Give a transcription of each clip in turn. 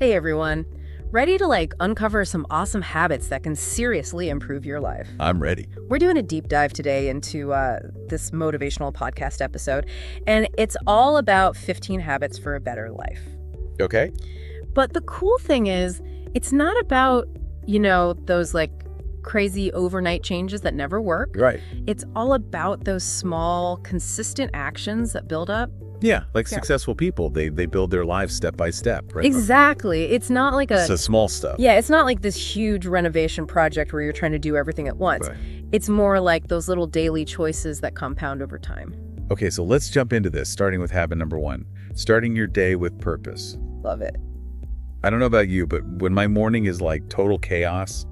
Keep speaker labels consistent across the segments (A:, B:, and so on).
A: Hey everyone. Ready to uncover some awesome habits that can seriously improve your life?
B: I'm ready.
A: We're doing a deep dive today into this motivational podcast episode, and it's all about 15 habits for a better life.
B: Okay.
A: But the cool thing is, it's not about, those crazy overnight changes that never work.
B: Right.
A: It's all about those small, consistent actions that build up.
B: Yeah, successful people, they build their lives step by step, right?
A: Exactly. It's not like
B: It's the small stuff.
A: Yeah, it's not like this huge renovation project where you're trying to do everything at once.
B: Right.
A: It's more like those little daily choices that compound over time.
B: Okay, so let's jump into this, starting with habit number 1, starting your day with purpose.
A: Love it.
B: I don't know about you, but when my morning is like total chaos,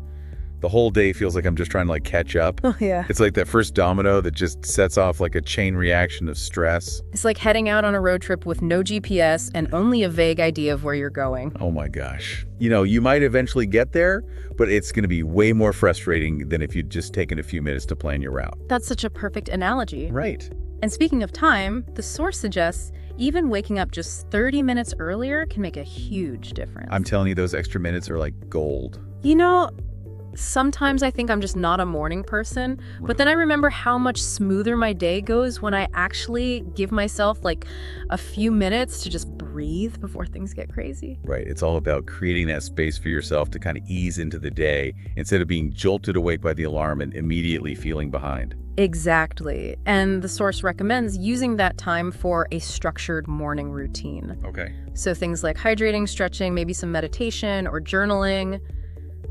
B: the whole day feels like I'm just trying to catch up.
A: Oh, yeah.
B: It's like that first domino that just sets off like a chain reaction of stress.
A: It's like heading out on a road trip with no GPS and only a vague idea of where you're going.
B: Oh my gosh. You might eventually get there, but it's going to be way more frustrating than if you'd just taken a few minutes to plan your route.
A: That's such a perfect analogy.
B: Right.
A: And speaking of time, the source suggests even waking up just 30 minutes earlier can make a huge difference.
B: I'm telling you, those extra minutes are like gold.
A: Sometimes I think I'm just not a morning person, but then I remember how much smoother my day goes when I actually give myself a few minutes to just breathe before things get crazy.
B: Right. It's all about creating that space for yourself to kind of ease into the day instead of being jolted awake by the alarm and immediately feeling behind.
A: Exactly. And the source recommends using that time for a structured morning routine.
B: Okay.
A: So things like hydrating, stretching, maybe some meditation or journaling,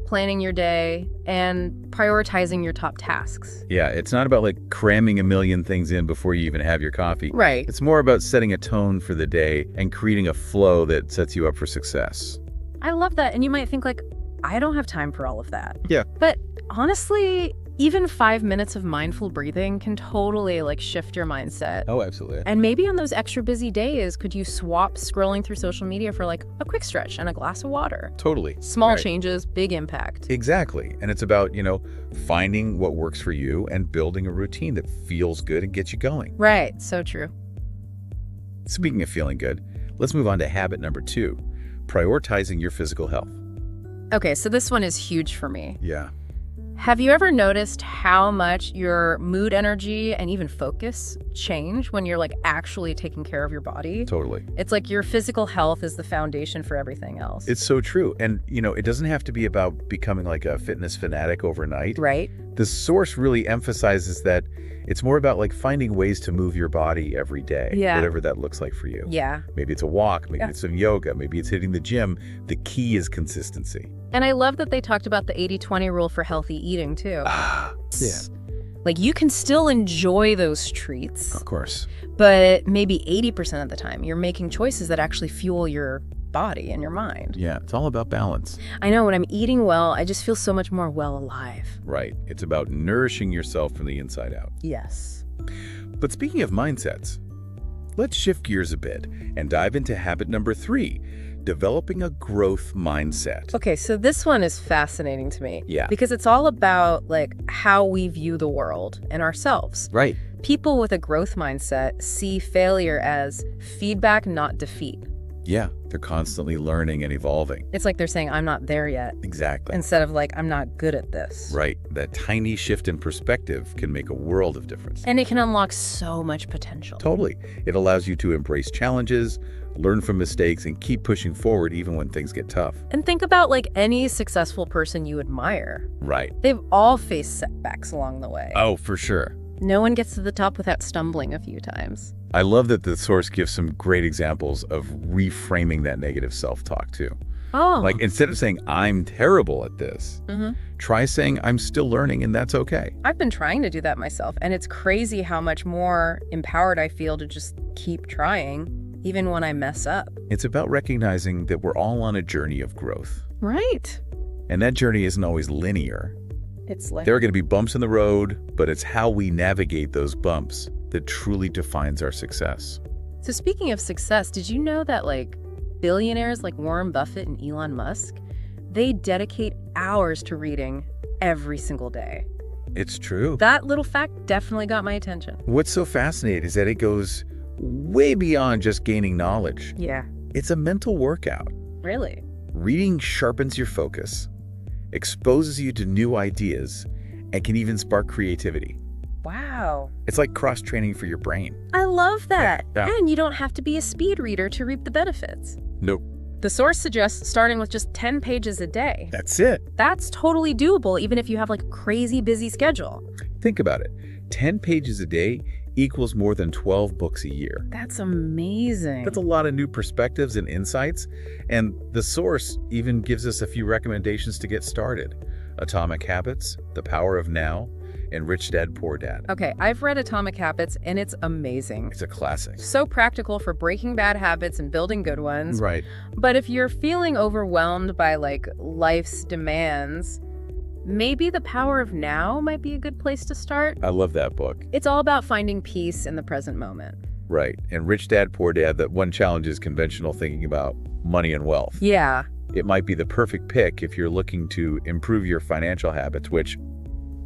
A: planning your day, and prioritizing your top tasks.
B: Yeah, it's not about cramming a million things in before you even have your coffee.
A: Right.
B: It's more about setting a tone for the day and creating a flow that sets you up for success.
A: I love that. And you might think I don't have time for all of that.
B: Yeah.
A: But honestly, even 5 minutes of mindful breathing can totally shift your mindset.
B: Oh, absolutely.
A: And maybe on those extra busy days, could you swap scrolling through social media for a quick stretch and a glass of water?
B: Totally.
A: Small
B: Right.
A: changes, big impact.
B: Exactly. And it's about, finding what works for you and building a routine that feels good and gets you going.
A: Right. So true.
B: Speaking of feeling good, let's move on to habit number 2, prioritizing your physical health.
A: Okay, so this one is huge for me.
B: Yeah.
A: Have you ever noticed how much your mood, energy, and even focus change when you're actually taking care of your body?
B: Totally.
A: It's like your physical health is the foundation for everything else.
B: It's so true. And, it doesn't have to be about becoming a fitness fanatic overnight.
A: Right.
B: The source really emphasizes that it's more about finding ways to move your body every day,
A: Yeah.
B: whatever that looks like for you.
A: Yeah.
B: Maybe it's a walk, maybe
A: Yeah.
B: it's some yoga, maybe it's hitting the gym. The key is consistency.
A: And I love that they talked about the 80-20 rule for healthy eating, too.
B: Yeah.
A: You can still enjoy those treats,
B: Of course.
A: but maybe 80% of the time you're making choices that actually fuel your body and your mind.
B: Yeah, it's all about balance.
A: I know when I'm eating well, I just feel so much more well alive.
B: Right. It's about nourishing yourself from the inside out.
A: Yes.
B: But speaking of mindsets, let's shift gears a bit and dive into habit number 3, developing a growth mindset.
A: Okay, so this one is fascinating to me.
B: Yeah.
A: Because it's all about how we view the world and ourselves.
B: Right.
A: People with a growth mindset see failure as feedback, not defeat.
B: Yeah, they're constantly learning and evolving.
A: It's like they're saying, I'm not there yet,
B: Exactly.
A: instead of I'm not good at this.
B: Right. That tiny shift in perspective can make a world of difference.
A: And it can unlock so much potential.
B: Totally. It allows you to embrace challenges, learn from mistakes, and keep pushing forward even when things get tough.
A: And think about any successful person you admire.
B: Right.
A: They've all faced setbacks along the way.
B: Oh, for sure.
A: No one gets to the top without stumbling a few times.
B: I love that the source gives some great examples of reframing that negative self-talk too.
A: Oh.
B: Instead of saying, I'm terrible at this, try saying, I'm still learning and that's okay.
A: I've been trying to do that myself, and it's crazy how much more empowered I feel to just keep trying, even when I mess up.
B: It's about recognizing that we're all on a journey of growth.
A: Right.
B: And that journey isn't always linear.
A: It's
B: There are going to be bumps in the road, but it's how we navigate those bumps that truly defines our success.
A: So speaking of success, did you know that billionaires like Warren Buffett and Elon Musk, they dedicate hours to reading every single day?
B: It's true.
A: That little fact definitely got my attention.
B: What's so fascinating is that it goes way beyond just gaining knowledge.
A: Yeah.
B: It's a mental workout.
A: Really?
B: Reading sharpens your focus, exposes you to new ideas, and can even spark creativity.
A: Wow.
B: It's like cross-training for your brain.
A: I love that.
B: Yeah.
A: And you don't have to be a speed reader to reap the benefits.
B: Nope.
A: The source suggests starting with just 10 pages a day.
B: That's it.
A: That's totally doable, even if you have like a crazy busy schedule.
B: Think about it. 10 pages a day equals more than 12 books a year.
A: That's amazing.
B: That's a lot of new perspectives and insights, and the source even gives us a few recommendations to get started. Atomic Habits, The Power of Now, and Rich Dad, Poor Dad.
A: Okay, I've read Atomic Habits, and it's amazing.
B: It's a classic.
A: So practical for breaking bad habits and building good ones.
B: Right.
A: But if you're feeling overwhelmed by like life's demands, maybe The Power of Now might be a good place to start.
B: I love that book.
A: It's all about finding peace in the present moment.
B: Right. And Rich Dad, Poor Dad, that one challenge is conventional thinking about money and wealth.
A: Yeah.
B: It might be the perfect pick if you're looking to improve your financial habits, which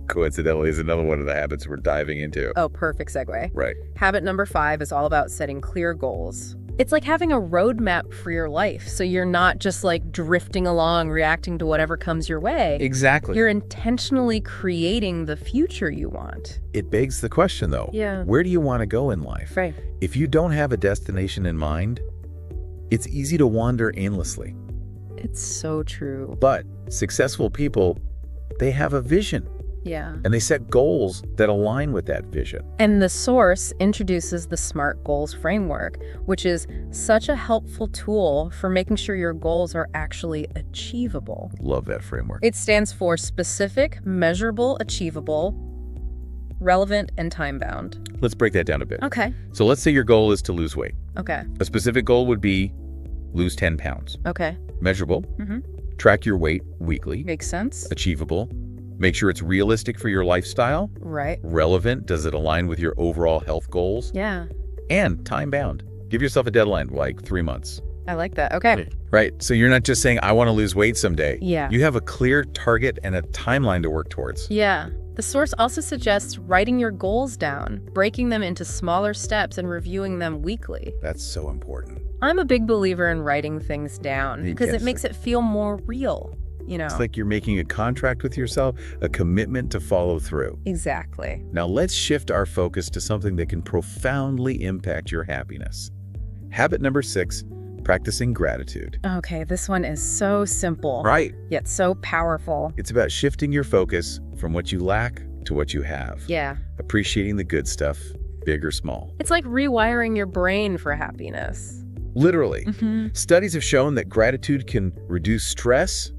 B: coincidentally is another one of the habits we're diving into.
A: Oh, perfect segue.
B: Right.
A: Habit number 5 is all about setting clear goals. It's like having a roadmap for your life, so you're not just like drifting along, reacting to whatever comes your way.
B: Exactly.
A: You're intentionally creating the future you want.
B: It begs the question, though.
A: Yeah.
B: Where do you want to go in life?
A: Right.
B: If you don't have a destination in mind, it's easy to wander aimlessly.
A: It's so true.
B: But successful people, they have a vision.
A: Yeah.
B: And they set goals that align with that vision.
A: And the source introduces the SMART Goals framework, which is such a helpful tool for making sure your goals are actually achievable.
B: Love that framework.
A: It stands for specific, measurable, achievable, relevant, and time-bound.
B: Let's break that down a bit.
A: Okay.
B: So let's say your goal is to lose weight.
A: Okay.
B: A specific goal would be lose 10 pounds.
A: Okay.
B: Measurable.
A: Mm-hmm.
B: Track your weight weekly.
A: Makes sense.
B: Achievable. Make sure it's realistic for your lifestyle.
A: Right.
B: Relevant. Does it align with your overall health goals?
A: Yeah.
B: And time-bound. Give yourself a deadline, like 3 months.
A: I like that. Okay.
B: Right. So you're not just saying, I want to lose weight someday.
A: Yeah.
B: You have a clear target and a timeline to work towards.
A: Yeah. The source also suggests writing your goals down, breaking them into smaller steps, and reviewing them weekly.
B: That's so important.
A: I'm a big believer in writing things down because it makes it feel more real, you know?
B: It's like you're making a contract with yourself, a commitment to follow through.
A: Exactly.
B: Now let's shift our focus to something that can profoundly impact your happiness. Habit number 6, practicing gratitude.
A: Okay, this one is so simple.
B: Right.
A: Yet so powerful.
B: It's about shifting your focus from what you lack to what you have.
A: Yeah.
B: Appreciating the good stuff, big or small.
A: It's like rewiring your brain for happiness.
B: Literally.
A: Mm-hmm.
B: Studies have shown that gratitude can reduce stress,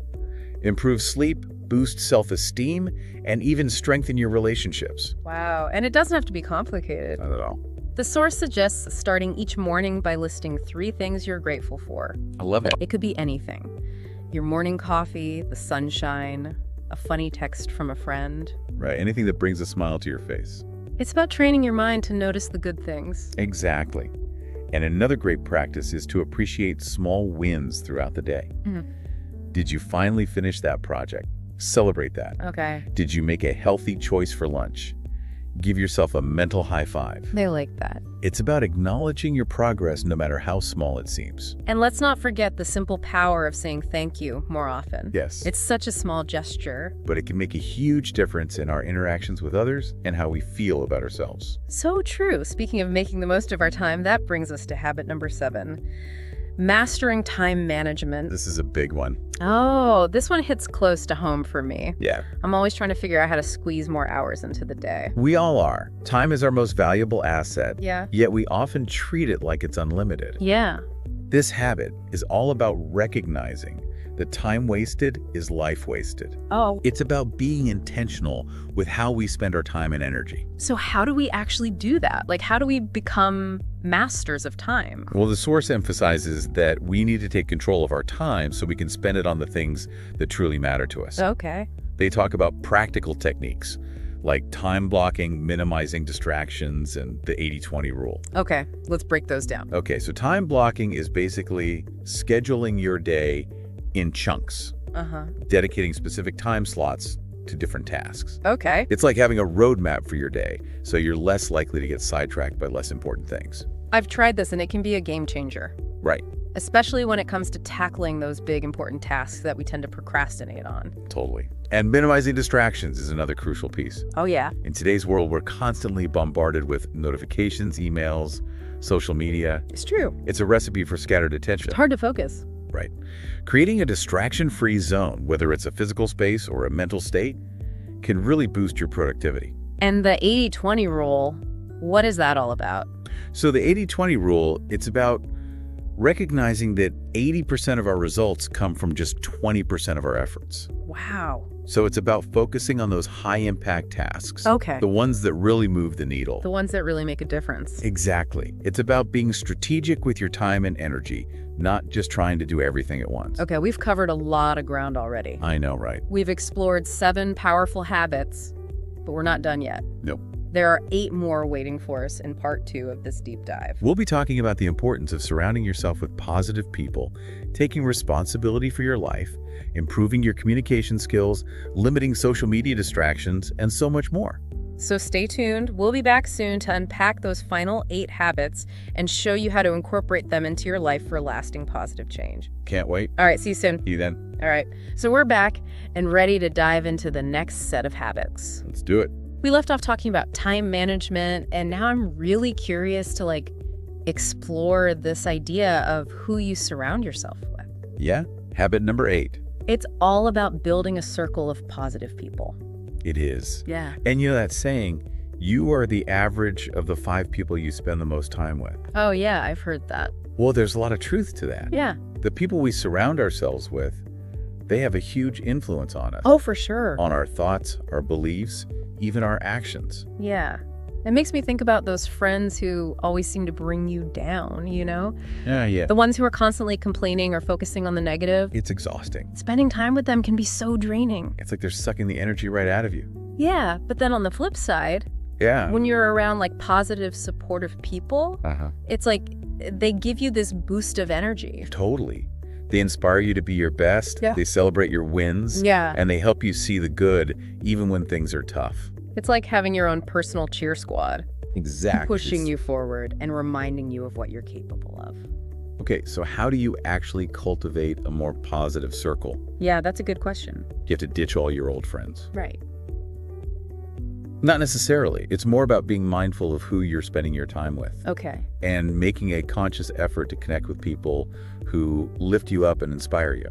B: improve sleep, boost self-esteem, and even strengthen your relationships.
A: Wow. And it doesn't have to be complicated.
B: Not at all.
A: The source suggests starting each morning by listing 3 things you're grateful for.
B: I love it.
A: It could be anything. Your morning coffee, the sunshine, a funny text from a friend.
B: Right. Anything that brings a smile to your face.
A: It's about training your mind to notice the good things.
B: Exactly. And another great practice is to appreciate small wins throughout the day.
A: Mhm.
B: Did you finally finish that project? Celebrate that.
A: Okay.
B: Did you make a healthy choice for lunch? Give yourself a mental high five.
A: They like that.
B: It's about acknowledging your progress no matter how small it seems.
A: And let's not forget the simple power of saying thank you more often.
B: Yes.
A: It's such a small gesture.
B: But it can make a huge difference in our interactions with others and how we feel about ourselves.
A: So true. Speaking of making the most of our time, that brings us to habit number 7. Mastering time management.
B: This is a big one.
A: Oh, this one hits close to home for me.
B: Yeah.
A: I'm always trying to figure out how to squeeze more hours into the day.
B: We all are. Time is our most valuable asset,
A: Yeah.
B: yet we often treat it like it's unlimited.
A: Yeah.
B: This habit is all about recognizing that time wasted is life wasted.
A: Oh.
B: It's about being intentional with how we spend our time and energy.
A: So how do we actually do that? Like, how do we become masters of time?
B: Well, the source emphasizes that we need to take control of our time so we can spend it on the things that truly matter to us.
A: Okay.
B: They talk about practical techniques like time blocking, minimizing distractions, and the 80-20 rule.
A: Okay, let's break those down.
B: Okay, so time blocking is basically scheduling your day in chunks,
A: Uh-huh.
B: dedicating specific time slots to different tasks.
A: Okay.
B: It's like having a roadmap for your day, so you're less likely to get sidetracked by less important things.
A: I've tried this and it can be a game changer.
B: Right.
A: especially when it comes to tackling those big, important tasks that we tend to procrastinate on.
B: Totally. And minimizing distractions is another crucial piece.
A: Oh, yeah.
B: In today's world, we're constantly bombarded with notifications, emails, social media.
A: It's true.
B: It's a recipe for scattered attention.
A: It's hard to focus.
B: Right. Creating a distraction-free zone, whether it's a physical space or a mental state, can really boost your productivity.
A: And the 80-20 rule, what is that all about?
B: So the 80-20 rule, it's about recognizing that 80% of our results come from just 20% of our efforts.
A: Wow.
B: So it's about focusing on those high-impact tasks.
A: Okay.
B: The ones that really move the needle.
A: The ones that really make a difference.
B: Exactly. It's about being strategic with your time and energy, not just trying to do everything at once.
A: Okay, we've covered a lot of ground already.
B: I know, right?
A: We've explored 7 powerful habits, but we're not done yet.
B: Nope.
A: There are 8 more waiting for us in part 2 of this deep dive.
B: We'll be talking about the importance of surrounding yourself with positive people, taking responsibility for your life, improving your communication skills, limiting social media distractions, and so much more.
A: So stay tuned. We'll be back soon to unpack those final 8 habits and show you how to incorporate them into your life for lasting positive change.
B: Can't wait.
A: All right, see you soon.
B: See you then.
A: All right, so we're back and ready to dive into the next set of habits.
B: Let's do it.
A: We left off talking about time management, and now I'm really curious to explore this idea of who you surround yourself with.
B: Yeah? Habit number 8.
A: It's all about building a circle of positive people.
B: It is.
A: Yeah.
B: And you know that saying, you are the average of the 5 people you spend the most time with.
A: Oh, yeah, I've heard that.
B: Well, there's a lot of truth to that.
A: Yeah.
B: The people we surround ourselves with, they have a huge influence on us.
A: Oh, for sure.
B: On our thoughts, our beliefs, even our actions.
A: Yeah. It makes me think about those friends who always seem to bring you down, you know?
B: Yeah.
A: The ones who are constantly complaining or focusing on the negative.
B: It's exhausting.
A: Spending time with them can be so draining.
B: It's like they're sucking the energy right out of you.
A: Yeah, but then on the flip side,
B: Yeah.
A: when you're around positive, supportive people, it's like they give you this boost of energy.
B: Totally. They inspire you to be your best.
A: Yeah.
B: They celebrate your wins.
A: Yeah.
B: And they help you see the good even when things are tough.
A: It's like having your own personal cheer squad.
B: Exactly.
A: Pushing you forward and reminding you of what you're capable of.
B: Okay, so how do you actually cultivate a more positive circle?
A: Yeah, that's a good question.
B: You have to ditch all your old friends.
A: Right.
B: Not necessarily. It's more about being mindful of who you're spending your time with.
A: Okay.
B: And making a conscious effort to connect with people who lift you up and inspire you.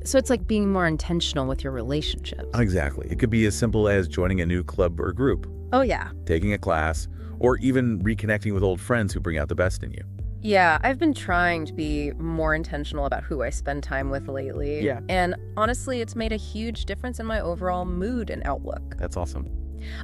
A: So it's like being more intentional with your relationships.
B: Exactly. It could be as simple as joining a new club or group,
A: Oh, yeah.
B: taking a class, or even reconnecting with old friends who bring out the best in you.
A: Yeah, I've been trying to be more intentional about who I spend time with lately.
B: Yeah.
A: And honestly, it's made a huge difference in my overall mood and outlook.
B: That's awesome.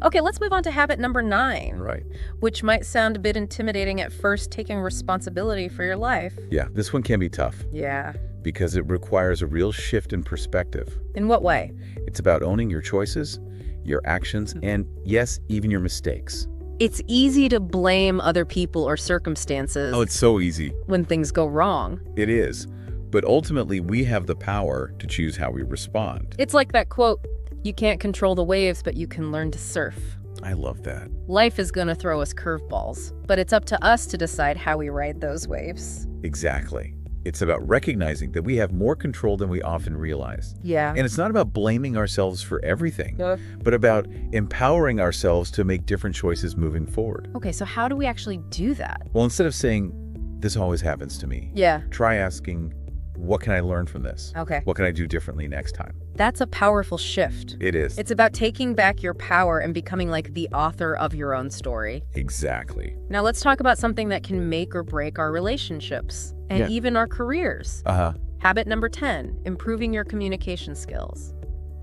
A: Okay, let's move on to habit number 9.
B: Right.
A: Which might sound a bit intimidating at first, taking responsibility for your life.
B: Yeah, this one can be tough
A: Yeah.
B: because it requires a real shift in perspective.
A: In what way?
B: It's about owning your choices, your actions, and yes, even your mistakes.
A: It's easy to blame other people or circumstances
B: Oh, it's so easy.
A: when things go wrong.
B: It is. But ultimately, we have the power to choose how we respond.
A: It's like that quote, you can't control the waves, but you can learn to surf.
B: I love that.
A: Life is going to throw us curveballs, but it's up to us to decide how we ride those waves.
B: Exactly. It's about recognizing that we have more control than we often realize.
A: Yeah.
B: And it's not about blaming ourselves for everything,
A: Yeah.
B: but about empowering ourselves to make different choices moving forward.
A: Okay, so how do we actually do that?
B: Well, instead of saying, this always happens to me,
A: Yeah.
B: try asking, what can I learn from this?
A: Okay.
B: What can I do differently next time?
A: That's a powerful shift.
B: It is.
A: It's about taking back your power and becoming like the author of your own story.
B: Exactly.
A: Now let's talk about something that can make or break our relationships and
B: Yeah.
A: even our careers.
B: Uh-huh.
A: Habit number 10, improving your communication skills.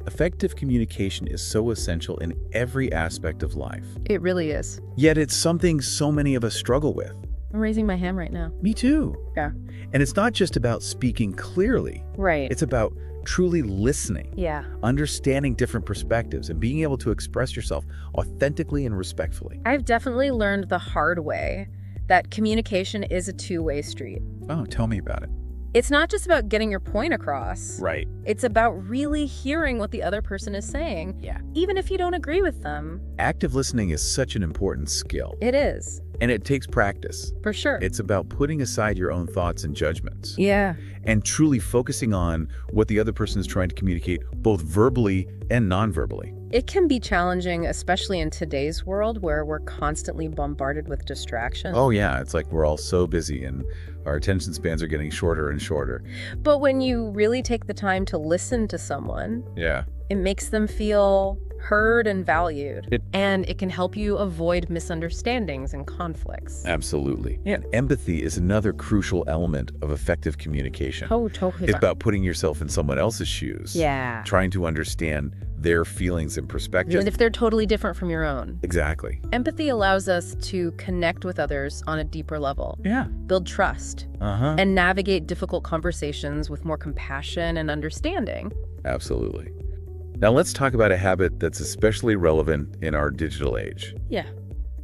B: Effective communication is so essential in every aspect of life.
A: It really is.
B: Yet it's something so many of us struggle with.
A: I'm raising my hand right now.
B: Me too.
A: Yeah.
B: And it's not just about speaking clearly.
A: Right.
B: It's about truly listening,
A: Yeah.
B: understanding different perspectives, and being able to express yourself authentically and respectfully.
A: I've definitely learned the hard way that communication is a two-way street.
B: Oh, tell me about it.
A: It's not just about getting your point across.
B: Right.
A: It's about really hearing what the other person is saying,
B: Yeah.
A: even if you don't agree with them.
B: Active listening is such an important skill.
A: It is.
B: And it takes practice.
A: For sure.
B: It's about putting aside your own thoughts and judgments.
A: Yeah.
B: And truly focusing on what the other person is trying to communicate, both verbally and non-verbally.
A: It can be challenging, especially in today's world where we're constantly bombarded with distractions.
B: Oh yeah, it's like we're all so busy and our attention spans are getting shorter and shorter.
A: But when you really take the time to listen to someone,
B: Yeah.
A: it makes them feel heard and valued. And it can help you avoid misunderstandings and conflicts.
B: Absolutely. And empathy is another crucial element of effective communication.
A: Oh, totally.
B: It's about putting yourself in someone else's shoes.
A: Yeah.
B: Trying to understand their feelings and perspectives.
A: Even if they're totally different from your own.
B: Exactly.
A: Empathy allows us to connect with others on a deeper level,
B: Yeah.
A: build trust, and navigate difficult conversations with more compassion and understanding.
B: Absolutely. Now let's talk about a habit that's especially relevant in our digital age.
A: Yeah.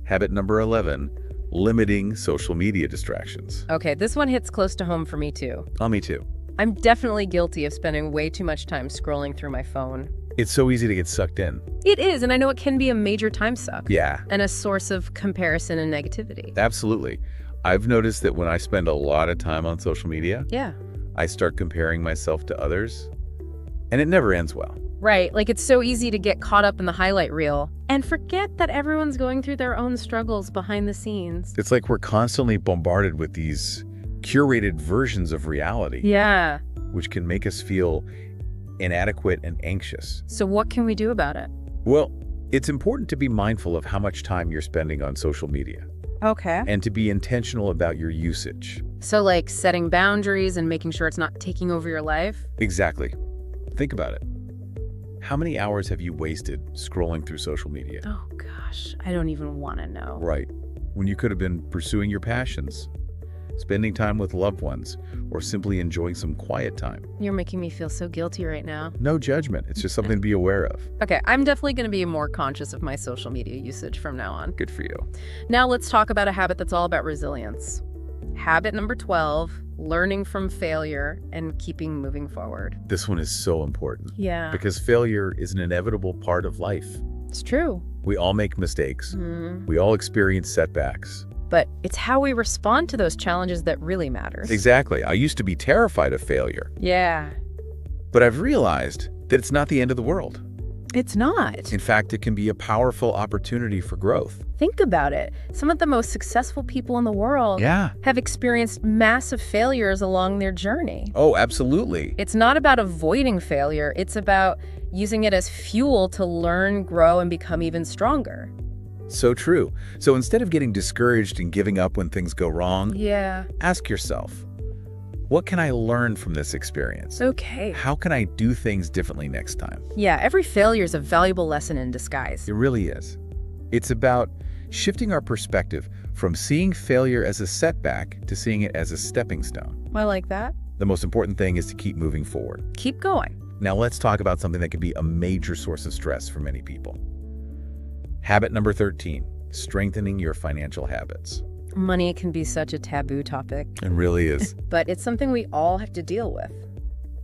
B: Habit number 11, limiting social media distractions.
A: Okay, this one hits close to home for me too.
B: Oh, me too.
A: I'm definitely guilty of spending way too much time scrolling through my phone.
B: It's so easy to get sucked in.
A: It is, and I know it can be a major time suck.
B: Yeah.
A: And a source of comparison and negativity.
B: Absolutely. I've noticed that when I spend a lot of time on social media,
A: Yeah.
B: I start comparing myself to others, and it never ends well.
A: Right, like it's so easy to get caught up in the highlight reel and forget that everyone's going through their own struggles behind the scenes.
B: It's like we're constantly bombarded with these curated versions of reality,
A: Yeah.
B: which can make us feel inadequate and anxious.
A: So what can we do about it?
B: Well, it's important to be mindful of how much time you're spending on social media
A: Okay.
B: and to be intentional about your usage.
A: So like setting boundaries and making sure it's not taking over your life?
B: Exactly. Think about it. How many hours have you wasted scrolling through social media?
A: Oh gosh, I don't even want to know.
B: Right. When you could have been pursuing your passions, spending time with loved ones, or simply enjoying some quiet time.
A: You're making me feel so guilty right now.
B: No judgment. It's just something to be aware of.
A: Okay, I'm definitely going to be more conscious of my social media usage from now on.
B: Good for you.
A: Now let's talk about a habit that's all about resilience. Habit number 12, learning from failure and keeping moving forward.
B: This one is so important
A: Yeah.
B: because failure is an inevitable part of life.
A: It's true.
B: We all make mistakes. We all experience setbacks.
A: But it's how we respond to those challenges that really matters.
B: Exactly. I used to be terrified of failure,
A: Yeah.
B: but I've realized that it's not the end of the world.
A: It's not.
B: In fact, it can be a powerful opportunity for growth.
A: Think about it. Some of the most successful people in the world
B: Yeah.
A: have experienced massive failures along their journey.
B: Oh, absolutely.
A: It's not about avoiding failure. It's about using it as fuel to learn, grow, and become even stronger.
B: So true. So instead of getting discouraged and giving up when things go wrong,
A: Yeah.
B: ask yourself, what can I learn from this experience?
A: Okay.
B: How can I do things differently next time?
A: Yeah, every failure is a valuable lesson in disguise.
B: It really is. It's about shifting our perspective from seeing failure as a setback to seeing it as a stepping stone.
A: I like that.
B: The most important thing is to keep moving forward.
A: Keep going.
B: Now let's talk about something that can be a major source of stress for many people. Habit number 13, strengthening your financial habits.
A: Money can be such a taboo topic,
B: It really is.
A: but it's something we all have to deal with.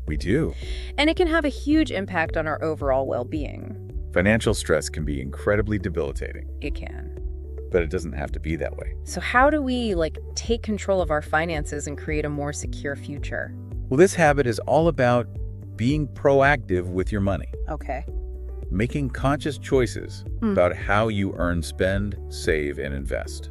B: We do.
A: And it can have a huge impact on our overall well-being.
B: Financial stress can be incredibly debilitating,
A: It can.
B: but it doesn't have to be that way.
A: So how do we, take control of our finances and create a more secure future?
B: Well, this habit is all about being proactive with your money,
A: Okay.
B: making conscious choices about how you earn, spend, save, and invest.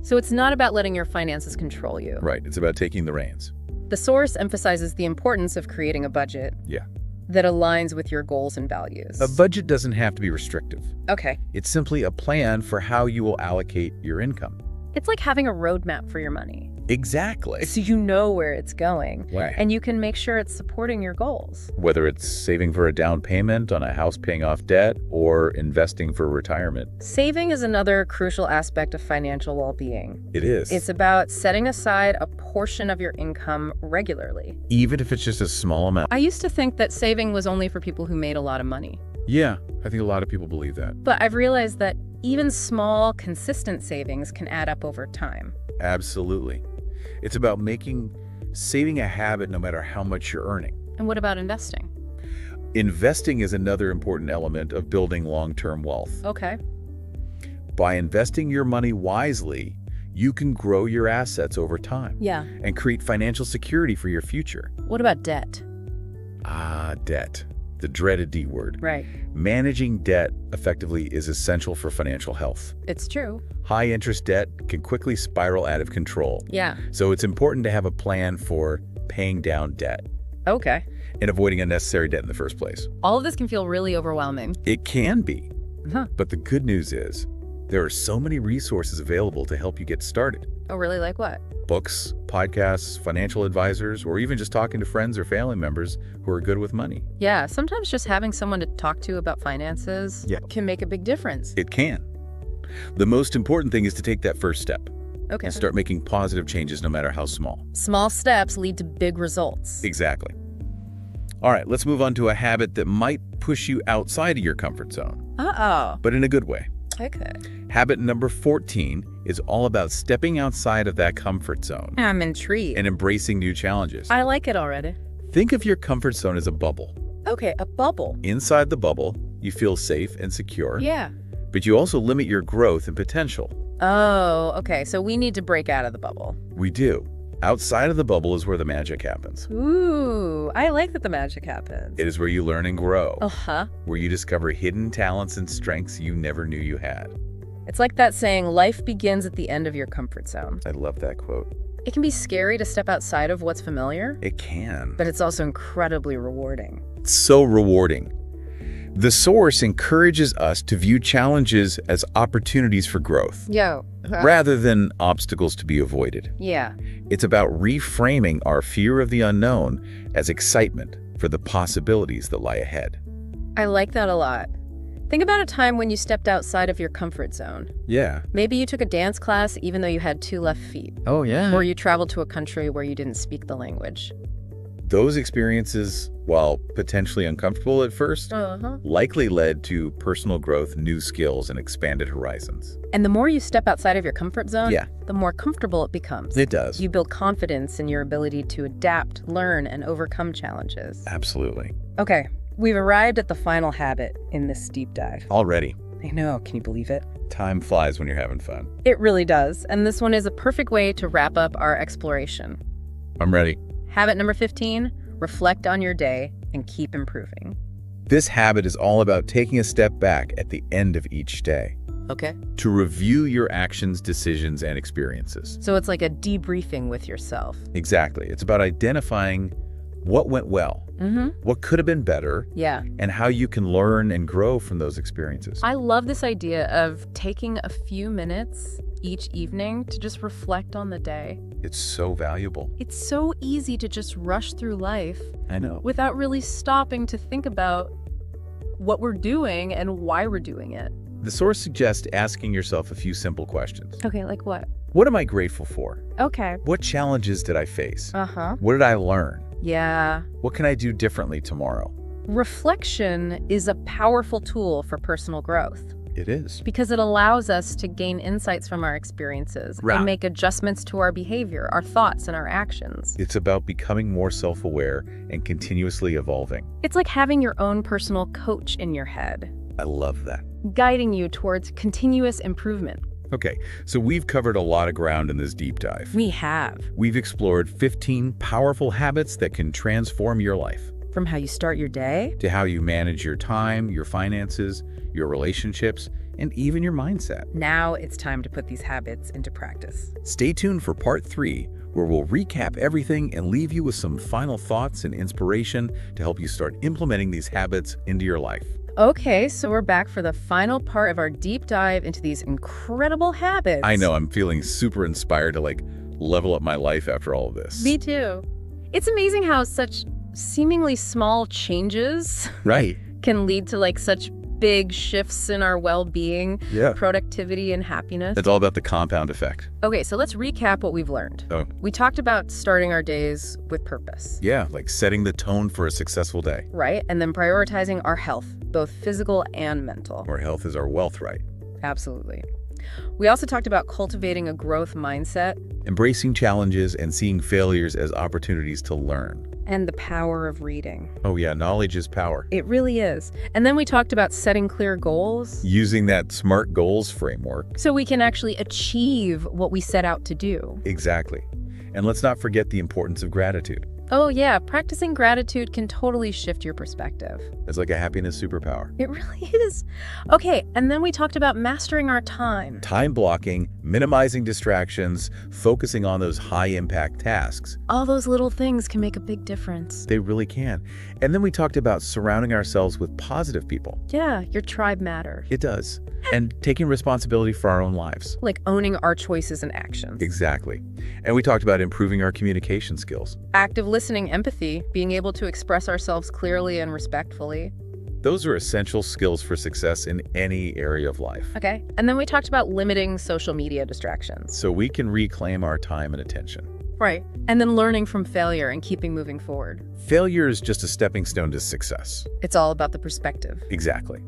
A: So it's not about letting your finances control you.
B: Right, it's about taking the reins.
A: The source emphasizes the importance of creating a budget
B: Yeah.
A: that aligns with your goals and values.
B: A budget doesn't have to be restrictive.
A: Okay.
B: It's simply a plan for how you will allocate your income.
A: It's like having a roadmap for your money.
B: Exactly.
A: So you know where it's going.
B: Right.
A: And you can make sure it's supporting your goals.
B: Whether it's saving for a down payment on a house paying off debt or investing for retirement.
A: Saving is another crucial aspect of financial well-being.
B: It is.
A: It's about setting aside a portion of your income regularly.
B: Even if it's just a small amount.
A: I used to think that saving was only for people who made a lot of money.
B: Yeah, I think a lot of people believe that.
A: But I've realized that even small, consistent savings can add up over time.
B: Absolutely. It's about saving a habit no matter how much you're earning.
A: And what about investing?
B: Investing is another important element of building long-term wealth.
A: Okay.
B: By investing your money wisely, you can grow your assets over time
A: Yeah.
B: and create financial security for your future.
A: What about debt?
B: Debt. The dreaded D word.
A: Right.
B: Managing debt effectively is essential for financial health.
A: It's true.
B: High interest debt can quickly spiral out of control.
A: Yeah.
B: So it's important to have a plan for paying down debt
A: Okay.
B: and avoiding unnecessary debt in the first place.
A: All of this can feel really overwhelming.
B: It can be.
A: Huh.
B: But the good news is there are so many resources available to help you get started.
A: Oh, really? Like what?
B: Books, podcasts, financial advisors, or even just talking to friends or family members who are good with money.
A: Yeah, sometimes just having someone to talk to about finances
B: Yeah.
A: can make a big difference.
B: It can. The most important thing is to take that first step
A: Okay.
B: and start making positive changes no matter how small.
A: Small steps lead to big results.
B: Exactly. All right, let's move on to a habit that might push you outside of your comfort zone,
A: Uh-oh.
B: but in a good way.
A: Okay.
B: Habit number 14 is all about stepping outside of that comfort zone
A: I'm intrigued.
B: and embracing new challenges.
A: I like it already.
B: Think of your comfort zone as a bubble.
A: Okay, a bubble.
B: Inside the bubble, you feel safe and secure,
A: Yeah.
B: but you also limit your growth and potential.
A: Oh, okay. So we need to break out of the bubble.
B: We do. Outside of the bubble is where the magic happens.
A: Ooh, I like that the magic happens.
B: It is where you learn and grow,
A: Uh-huh.
B: where you discover hidden talents and strengths you never knew you had.
A: It's like that saying, life begins at the end of your comfort zone.
B: I love that quote.
A: It can be scary to step outside of what's familiar,
B: It can.
A: but it's also incredibly rewarding.
B: It's so rewarding. The source encourages us to view challenges as opportunities for growth,
A: Yo.
B: rather than obstacles to be avoided.
A: Yeah.
B: It's about reframing our fear of the unknown as excitement for the possibilities that lie ahead.
A: I like that a lot. Think about a time when you stepped outside of your comfort zone.
B: Yeah.
A: Maybe you took a dance class even though you had 2 left feet.
B: Oh, yeah.
A: Or you traveled to a country where you didn't speak the language.
B: Those experiences, while potentially uncomfortable at first,
A: Uh-huh.
B: likely led to personal growth, new skills, and expanded horizons.
A: And the more you step outside of your comfort zone,
B: Yeah.
A: the more comfortable it becomes.
B: It does.
A: You build confidence in your ability to adapt, learn, and overcome challenges.
B: Absolutely.
A: Okay, we've arrived at the final habit in this deep dive.
B: Already.
A: I know, can you believe it?
B: Time flies when you're having fun.
A: It really does, and this one is a perfect way to wrap up our exploration.
B: I'm ready.
A: Habit number 15, reflect on your day and keep improving.
B: This habit is all about taking a step back at the end of each day
A: Okay.
B: to review your actions, decisions, and experiences.
A: So it's like a debriefing with yourself.
B: Exactly. It's about identifying what went well,
A: Mm-hmm.
B: what could have been better,
A: Yeah.
B: and how you can learn and grow from those experiences.
A: I love this idea of taking a few minutes each evening to just reflect on the day.
B: It's so valuable.
A: It's so easy to just rush through life
B: I know.
A: without really stopping to think about what we're doing and why we're doing it.
B: The source suggests asking yourself a few simple questions.
A: Okay, like what?
B: What am I grateful for?
A: Okay.
B: What challenges did I face?
A: Uh-huh.
B: What did I learn?
A: Yeah.
B: What can I do differently tomorrow?
A: Reflection is a powerful tool for personal growth
B: It is.
A: because it allows us to gain insights from our experiences
B: Right.
A: and make adjustments to our behavior, our thoughts, and our actions.
B: It's about becoming more self-aware and continuously evolving.
A: It's like having your own personal coach in your head,
B: I love that.
A: guiding you towards continuous improvement.
B: Okay, so we've covered a lot of ground in this deep dive.
A: We have.
B: We've explored 15 powerful habits that can transform your life,
A: From how you start your day,
B: to how you manage your time, your finances, your relationships, and even your mindset.
A: now it's time to put these habits into practice.
B: Stay tuned for part 3, where we'll recap everything and leave you with some final thoughts and inspiration to help you start implementing these habits into your life.
A: Okay, so we're back for the final part of our deep dive into these incredible habits.
B: I know, I'm feeling super inspired to level up my life after all of this.
A: Me too. It's amazing how such seemingly small changes
B: Right.
A: can lead to such big shifts in our well-being,
B: Yeah.
A: productivity, and happiness.
B: It's all about the compound effect.
A: Okay, so let's recap what we've learned.
B: Oh.
A: We talked about starting our days with purpose,
B: Yeah, like setting the tone for a successful day.
A: right? And then prioritizing our health, both physical and mental.
B: Our health is our wealth, right?
A: Absolutely. We also talked about cultivating a growth mindset
B: Embracing challenges and seeing failures as opportunities to learn.
A: and the power of reading.
B: Oh yeah, knowledge is power.
A: It really is. And then we talked about setting clear goals
B: Using that SMART goals framework.
A: so we can actually achieve what we set out to do.
B: Exactly. And let's not forget the importance of gratitude.
A: Oh yeah, practicing gratitude can totally shift your perspective.
B: It's like a happiness superpower.
A: It really is. Okay, and then we talked about mastering our time.
B: Time blocking, minimizing distractions, focusing on those high-impact tasks.
A: All those little things can make a big difference.
B: They really can. And then we talked about surrounding ourselves with positive people.
A: Yeah, your tribe matters.
B: It does. And taking responsibility for our own lives.
A: Like owning our choices and actions.
B: Exactly. And we talked about improving our communication skills.
A: Active listening, empathy, being able to express ourselves clearly and respectfully.
B: Those are essential skills for success in any area of life.
A: Okay, and then we talked about limiting social media distractions.
B: So we can reclaim our time and attention.
A: Right, and then learning from failure and keeping moving forward.
B: Failure is just a stepping stone to success.
A: It's all about the perspective.
B: Exactly.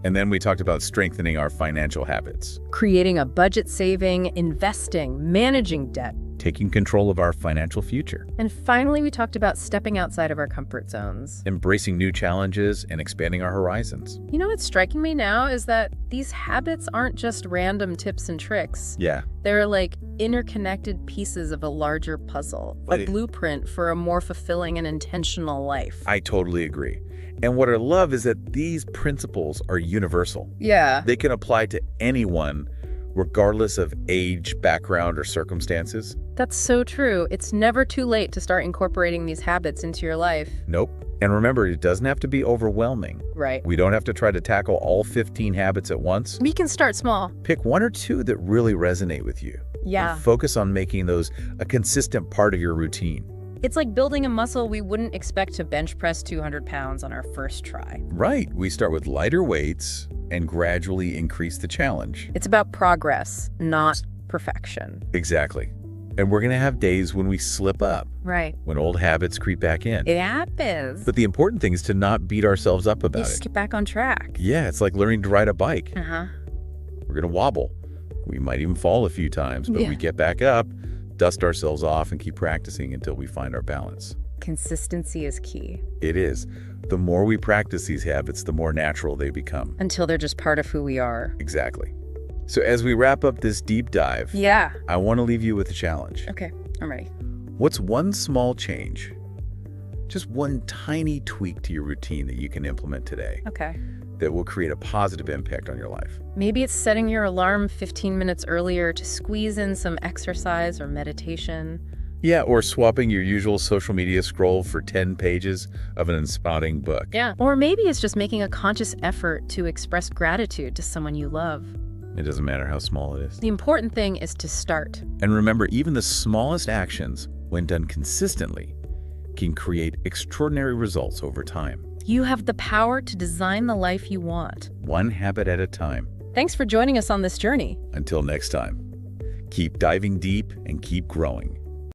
B: And then we talked about strengthening our financial habits,
A: Creating a budget, saving, investing, managing debt.
B: taking control of our financial future,
A: And finally, we talked about stepping outside of our comfort zones.
B: embracing new challenges, and expanding our horizons.
A: You know what's striking me now is that these habits aren't just random tips and tricks.
B: Yeah,
A: They're like interconnected pieces of a larger puzzle, a
B: Right.
A: blueprint for a more fulfilling and intentional life.
B: I totally agree. And what I love is that these principles are universal.
A: Yeah.
B: They can apply to anyone, regardless of age, background, or circumstances.
A: That's so true. It's never too late to start incorporating these habits into your life.
B: Nope. And remember, it doesn't have to be overwhelming.
A: Right.
B: We don't have to try to tackle all 15 habits at once.
A: We can start small.
B: Pick one or two that really resonate with you.
A: Yeah.
B: And focus on making those a consistent part of your routine.
A: It's like building a muscle we wouldn't expect to bench press 200 pounds on our first try.
B: Right. We start with lighter weights and gradually increase the challenge.
A: It's about progress, not perfection.
B: Exactly. And we're going to have days when we slip up,
A: Right.
B: when old habits creep back in.
A: It happens.
B: But the important thing is to not beat ourselves up
A: You
B: about
A: just
B: it.
A: get back on track.
B: Yeah, it's like learning to ride a bike.
A: Uh-huh.
B: We're going to wobble. We might even fall a few times, but
A: Yeah.
B: we get back up, dust ourselves off, and keep practicing until we find our balance.
A: Consistency is key.
B: It is. The more we practice these habits, the more natural they become.
A: Until they're just part of who we are.
B: Exactly. So as we wrap up this deep dive,
A: Yeah.
B: I want to leave you with a challenge.
A: Okay, I'm ready.
B: What's one small change, just one tiny tweak to your routine that you can implement today
A: Okay.
B: that will create a positive impact on your life?
A: Maybe it's setting your alarm 15 minutes earlier to squeeze in some exercise or meditation.
B: Yeah, or swapping your usual social media scroll for 10 pages of an inspiring book.
A: Yeah. Or maybe it's just making a conscious effort to express gratitude to someone you love.
B: It doesn't matter how small it is.
A: The important thing is to start.
B: And remember, even the smallest actions, when done consistently, can create extraordinary results over time.
A: You have the power to design the life you want.
B: One habit at a time.
A: Thanks for joining us on this journey.
B: Until next time, keep diving deep and keep growing.